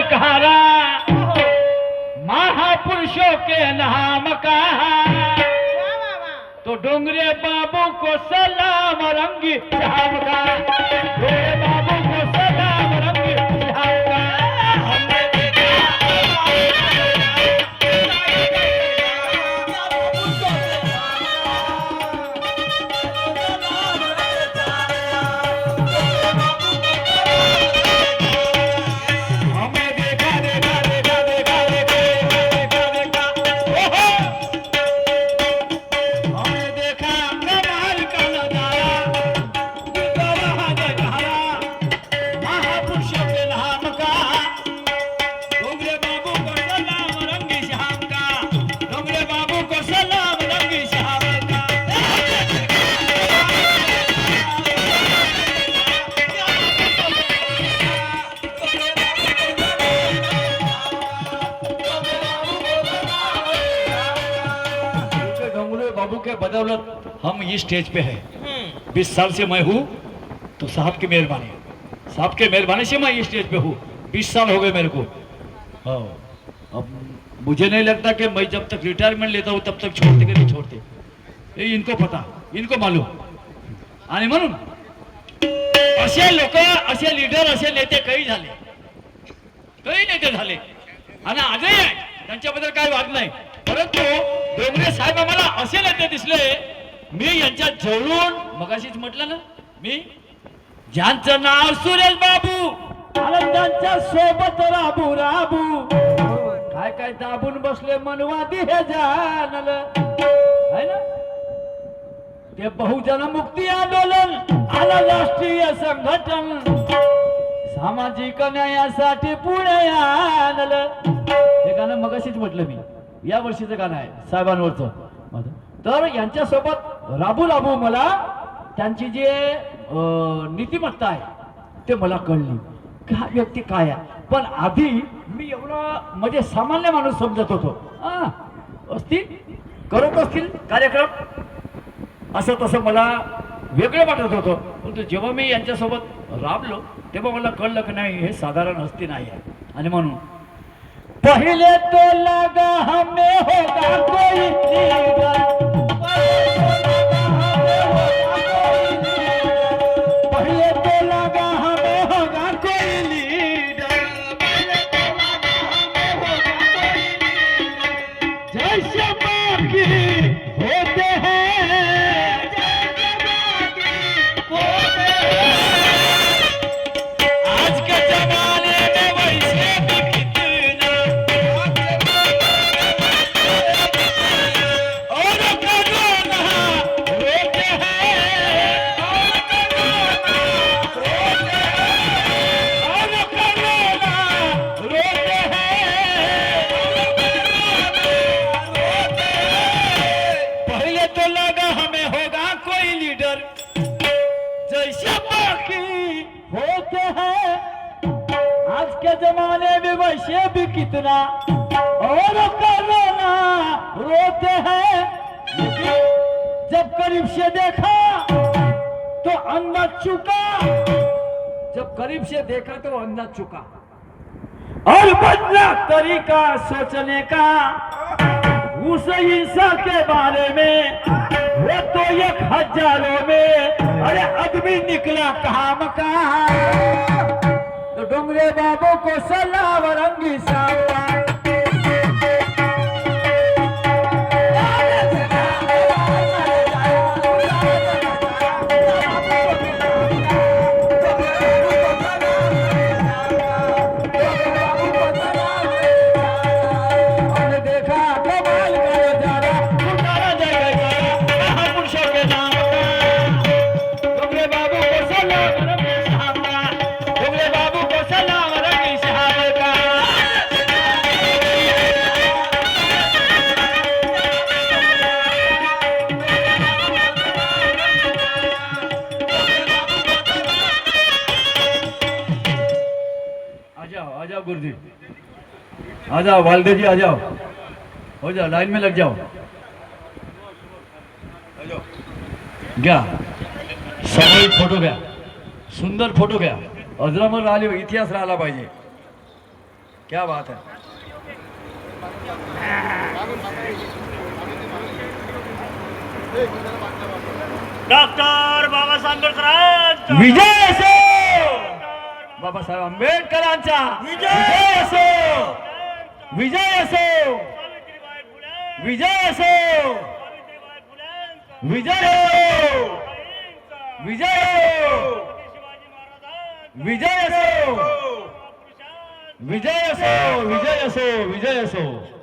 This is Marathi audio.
कहारा महापुरुषों के नाम का तो डोंगरे बाबू को सलाम रंगी साहब का, डोंगरे बाबू को सलाम रंगी साहब का। बाबू के बदौलत हम इस स्टेज पे हैं। 20 साल से मैं हूँ तो साहब की मेहरबानी, साहब के मेहरबानी से मैं इस स्टेज पे हूँ। 20 साल हो गए मेरे को। हाँ, अब मुझे नहीं लगता कि मैं जब तक रिटायरमेंट लेता हूँ तब तक छोड़ते कि नहीं छोड़ते, ये इनको पता, इनको मालूम। आणि म्हणून असे लोक, असे लीडर, असे नेते काही झाले, काही नेते झाले आणि आजही आहे, त्यांच्याबद्दल काही वाद नाही। परंतु डोंगरे साहेब आम्हाला असे नेते दिसले, मी यांच्या जवळून मगाशीच म्हटलं ना, मी ज्यांचं नाव सुरेश बाबू आणि त्यांच्या सोबत राबू राबू काय काय दाबून बसले मनवादी हे जानल है ना। ते बहुजन मुक्ती आंदोलन आलं राष्ट्रीय संघटन सामाजिक न्यायासाठी पुढे आणलं, हे गाणं मगाशीच म्हटलं मी। या वर्षीचं गाणं आहे साहेबांवरचं। तर यांच्यासोबत राबू राबू मला त्यांची जे नीतिमत्ता आहे ते मला कळली, हा व्यक्ती काय आहे। पण आधी मी एवढा म्हणजे सामान्य माणूस समजत होतो। असतील करत असतील कार्यक्रम असं तसं मला वेगळं वाटत होतं। परंतु जेव्हा मी यांच्यासोबत राबलो तेव्हा मला कळलं की नाही, हे साधारण हस्ती नाही आहे। आणि म्हणून पहले तो लगा हमें होगा कोई लीडर, पहले तो लगा हमें होगा कोई लीडर, जैसे बाकी होते हैं आज के जमाने में वैसे भी जमाने में वैसे भी कितना और करोना रोते हैं, जब करीब से देखा तो अंदाज चुका, जब करीब से देखा तो अंदाज चुका और बदला तरीका सोचने का उस इंसान के बारे में। वो तो 1000 में अरे आदमी निकला काम का, तो डोंगरे बाबू को सलाम रंगी साहब। गुरुजी आ जाओ, वालदे जी आ जाओ, हो जाओ, लाइन में लग जाओ। घ्या सामूहिक फोटो घ्या, सुंदर फोटो घ्या, अजरामर राहिले, इतिहास राहिला पाहिजे। क्या बात है. डॉक्टर बाबासाहेब आंबेडकरांचा विजय असो. बाबासाहेब आंबेडकरांचा विजय असो. विजय असो. विजय असो. विजय असो. विजय असो. विजय असो. विजय असो. विजय असो. विजय असो.